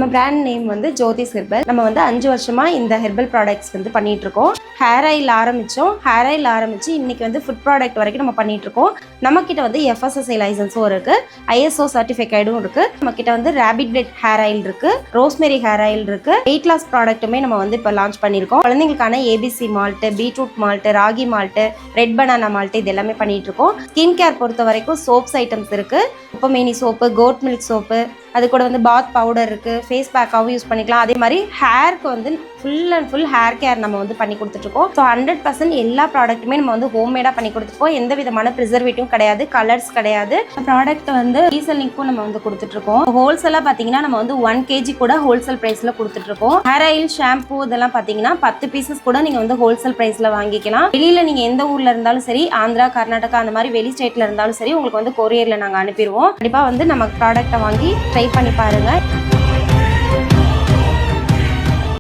நம்ம brand name வந்து Jothi's herbal. நம்ம வந்து 5 வருஷமா இந்த ஹெர்பல் ப்ராடக்ட்ஸ் வந்து பண்ணிட்டு இருக்கோம். ஹேர் ஆயில் ஆரம்பிச்சு இன்னைக்கு வந்து ஃபுட் ப்ராடக்ட் வரைக்கும் நம்ம பண்ணிட்டு இருக்கோம். நம்ம கிட்ட வந்து FSSAI லைசன்ஸும் இருக்கு, ISO சர்டிஃபிகேடும் இருக்கு. நம்ம கிட்ட வந்து ரேபிட் பிளட் ஹேர் ஆயில் இருக்கு, ரோஸ்மெரி ஹேர் ஆயில் இருக்கு. வெயிட் லாஸ் ப்ராடக்ட்டுமே நம்ம வந்து இப்போ லான்ச் பண்ணியிருக்கோம். குழந்தைங்களுக்கான ABC malt, beetroot malt, ragi malt, red banana malt இது எல்லாமே பண்ணிட்டு இருக்கோம். ஸ்கின் கேர் பொறுத்த வரைக்கும் சோப்ஸ் ஐட்டம்ஸ் இருக்கு. உப்பமேனி சோப்பு, கோட் மில்க் சோப்பு, அது கூட வந்து பாத் பவுடர் இருக்கு, ஃபேஸ் பேக்காகவும் யூஸ் பண்ணிக்கலாம். அதே மாதிரி ஹேருக்கு வந்து full and full hair care நம்ம வந்து பண்ணி கொடுத்துட்ருக்கோம். ஸோ 100% எல்லா ப்ராடக்ட்டுமே நம்ம வந்து ஹோம்மேடாக பண்ணி கொடுத்துருக்கோம். எந்த விதமான ப்ரிசர்வேட்டிவும் கிடையாது, கலர்ஸ் கிடையாது. ப்ராடக்ட் வந்து ரீசெல்லிங்க்கும் நம்ம வந்து கொடுத்துட்ருக்கோம். ஹோல்சேலாக பார்த்தீங்கன்னா நம்ம வந்து 1 kg கூட ஹோல்சேல் ப்ரைஸில் கொடுத்துட்ருக்கோம். ஹேர் ஆயில், ஷாம்பூ இதெல்லாம் பார்த்தீங்கன்னா 10 பீசஸ் கூட நீங்கள் வந்து ஹோல்சேல் ப்ரைஸில் வாங்கிக்கலாம். வெளியில் நீங்கள் எந்த ஊரில் இருந்தாலும் சரி, ஆந்திரா, கர்நாடகா அந்த மாதிரி வெளி ஸ்டேட்டில் இருந்தாலும் சரி, உங்களுக்கு வந்து கொரியரில் நாங்கள் அனுப்பிடுவோம். கண்டிப்பாக வந்து நம்ம ப்ராடக்ட்டை வாங்கி ட்ரை பண்ணி பாருங்கள்.